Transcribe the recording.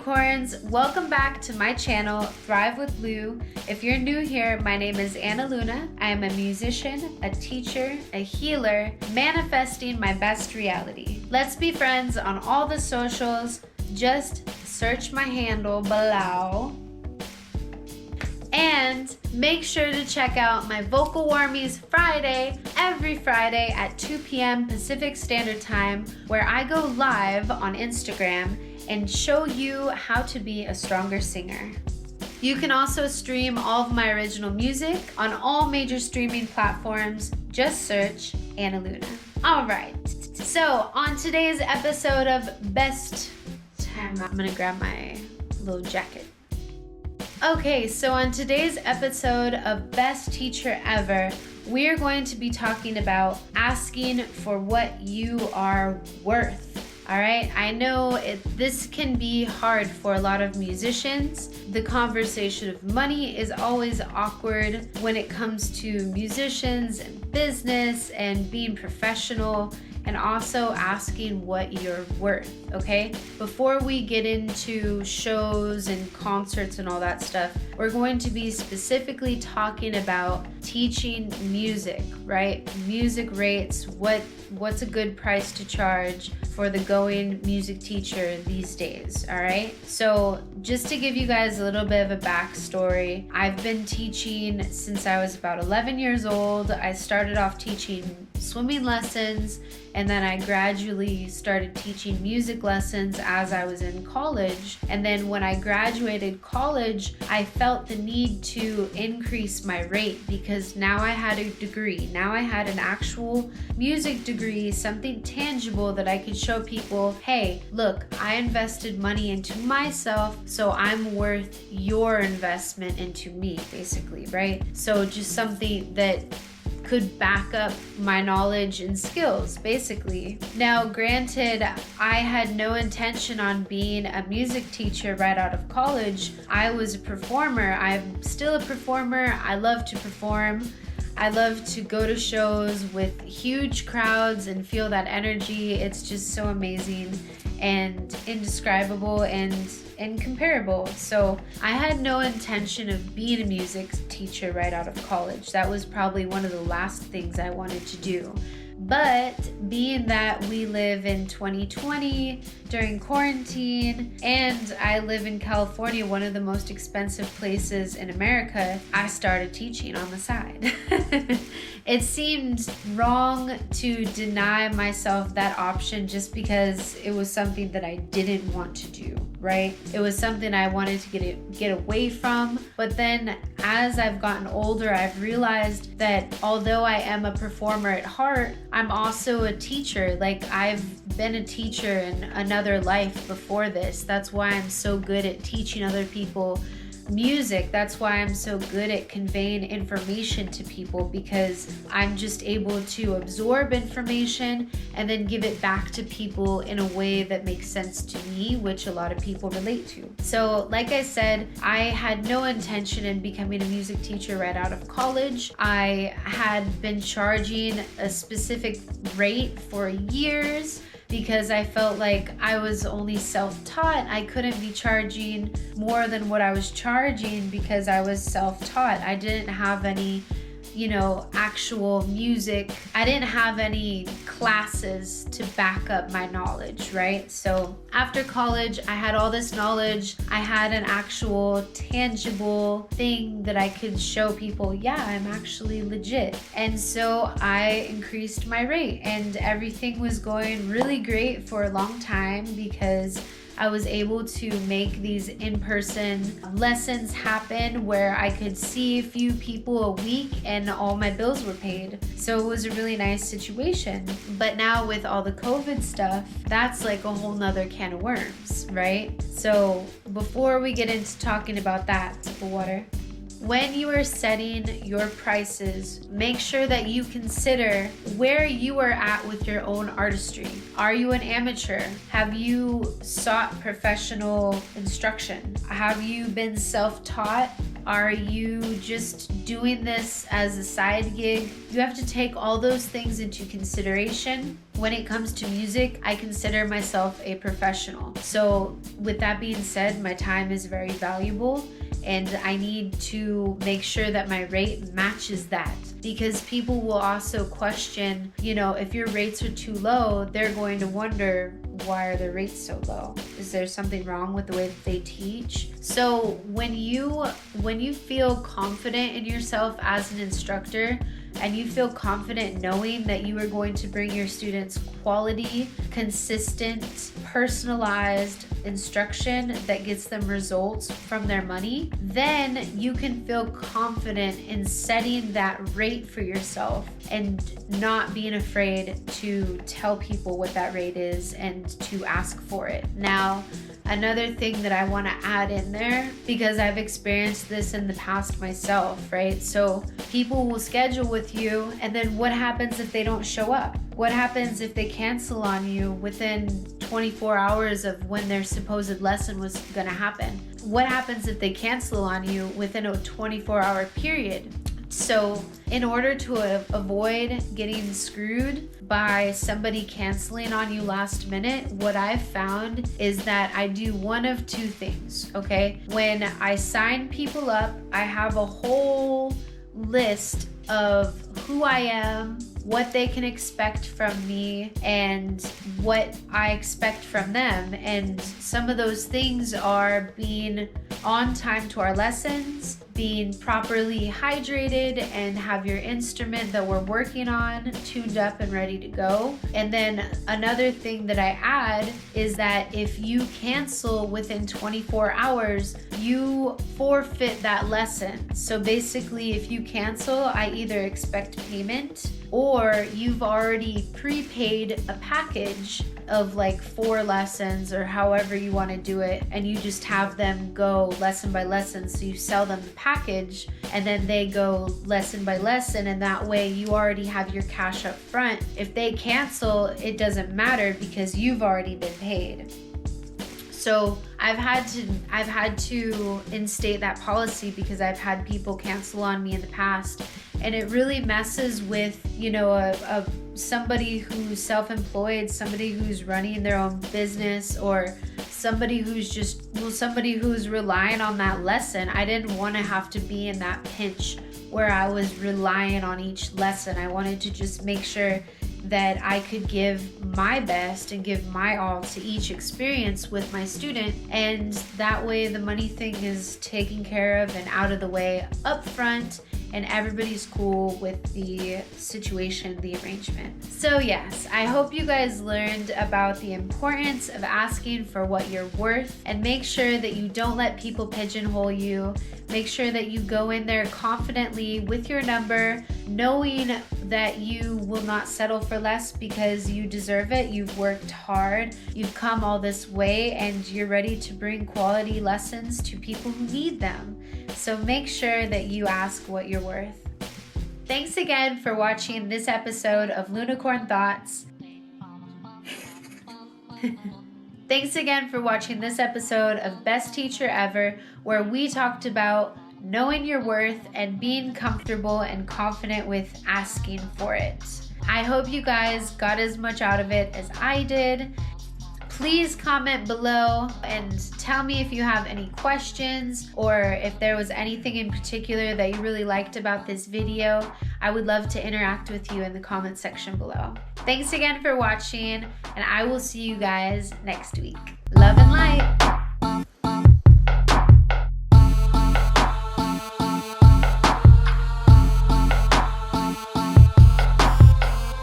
unicorns, welcome back to my channel, Thrive with Lou. If you're new here, my name is Anna Luna. I am a musician, a teacher, a healer, manifesting my best reality. Let's be friends on all the socials. Just search my handle below. And make sure to check out my Vocal Warmies Friday, every Friday at 2 p.m. Pacific Standard Time, where I go live on Instagram and show you how to be a stronger singer. You can also stream all of my original music on all major streaming platforms. Just search Anna Luna. All right, so on today's episode of I'm gonna grab my little jacket. Okay, so on today's episode of Best Teacher Ever, we're going to be talking about asking for what you are worth. All right, I know this can be hard for a lot of musicians. The conversation of money is always awkward when it comes to musicians and business and being professional, and also asking what you're worth, okay? Before we get into shows and concerts and all that stuff, we're going to be specifically talking about teaching music, right? Music rates, what's a good price to charge for the going music teacher these days, all right? So just to give you guys a little bit of a backstory, I've been teaching since I was about 11 years old. I started off teaching swimming lessons, and then I gradually started teaching music lessons as I was in college. And then when I graduated college, I felt the need to increase my rate because now I had a degree. Now I had an actual music degree, something tangible that I could show people, hey, look, I invested money into myself, so I'm worth your investment into me, basically, right? So just something that could back up my knowledge and skills, basically. Now, granted, I had no intention on being a music teacher right out of college. I was a performer. I'm still a performer. I love to perform. I love to go to shows with huge crowds and feel that energy. It's just so amazing and indescribable and incomparable. So I had no intention of being a music teacher right out of college. That was probably one of the last things I wanted to do. But being that we live in 2020 during quarantine, and I live in California, one of the most expensive places in America, I started teaching on the side. It seemed wrong to deny myself that option just because it was something that I didn't want to do, right? It was something I wanted to get away from. But then as I've gotten older, I've realized that although I am a performer at heart, I'm also a teacher. Like, I've been a teacher in another life before this. That's why I'm so good at teaching other people music. That's why I'm so good at conveying information to people, because I'm just able to absorb information and then give it back to people in a way that makes sense to me, which a lot of people relate to. So like I said, I had no intention in becoming a music teacher right out of college. I had been charging a specific rate for years because I felt like I was only self-taught. I couldn't be charging more than what I was charging because I was self-taught. I didn't have any, actual music. I didn't have any classes to back up my knowledge, right? So after college, I had all this knowledge. I had an actual tangible thing that I could show people, yeah, I'm actually legit. And so I increased my rate, and everything was going really great for a long time because I was able to make these in-person lessons happen where I could see a few people a week and all my bills were paid. So it was a really nice situation. But now with all the COVID stuff, that's like a whole nother can of worms, right? So before we get into talking about that, sip of water. When you are setting your prices, make sure that you consider where you are at with your own artistry. Are you an amateur? Have you sought professional instruction? Have you been self-taught? Are you just doing this as a side gig? You have to take all those things into consideration. When it comes to music, I consider myself a professional. So with that being said, my time is very valuable, and I need to make sure that my rate matches that, because people will also question, if your rates are too low, they're going to wonder, why are their rates so low? Is there something wrong with the way that they teach? So when you feel confident in yourself as an instructor, and you feel confident knowing that you are going to bring your students quality, consistent, personalized instruction that gets them results from their money, then you can feel confident in setting that rate for yourself and not being afraid to tell people what that rate is and to ask for it. Now, another thing that I want to add in there, because I've experienced this in the past myself, right? So people will schedule with you, and then what happens if they don't show up? What happens if they cancel on you within 24 hours of when their supposed lesson was going to happen? What happens if they cancel on you within a 24-hour period? So in order to avoid getting screwed by somebody canceling on you last minute, what I've found is that I do one of two things, okay? When I sign people up, I have a whole list of who I am, what they can expect from me, and what I expect from them. And some of those things are being on time to our lessons, being properly hydrated, and have your instrument that we're working on tuned up and ready to go. And then another thing that I add is that if you cancel within 24 hours, you forfeit that lesson. So basically, if you cancel, I either expect payment, or you've already prepaid a package of like 4 lessons or however you want to do it, and you just have them go lesson by lesson. So you sell them the package and then they go lesson by lesson, and that way you already have your cash up front. If they cancel, it doesn't matter because you've already been paid. So I've had to instate that policy because I've had people cancel on me in the past, and it really messes with, somebody who's self-employed, somebody who's running their own business, or somebody who's relying on that lesson. I didn't want to have to be in that pinch where I was relying on each lesson. I wanted to just make sure that I could give my best and give my all to each experience with my student, and that way the money thing is taken care of and out of the way up front, and everybody's cool with the situation, the arrangement. So yes, I hope you guys learned about the importance of asking for what you're worth, and make sure that you don't let people pigeonhole you. Make sure that you go in there confidently with your number, knowing that you will not settle for less because you deserve it. You've worked hard, you've come all this way, and you're ready to bring quality lessons to people who need them. So make sure that you ask what you're worth. Thanks again for watching this episode of Lunicorn Thoughts. Thanks again for watching this episode of Best Teacher Ever, where we talked about knowing your worth and being comfortable and confident with asking for it. I hope you guys got as much out of it as I did. Please comment below and tell me if you have any questions, or if there was anything in particular that you really liked about this video. I would love to interact with you in the comment section below. Thanks again for watching, and I will see you guys next week. Love and light.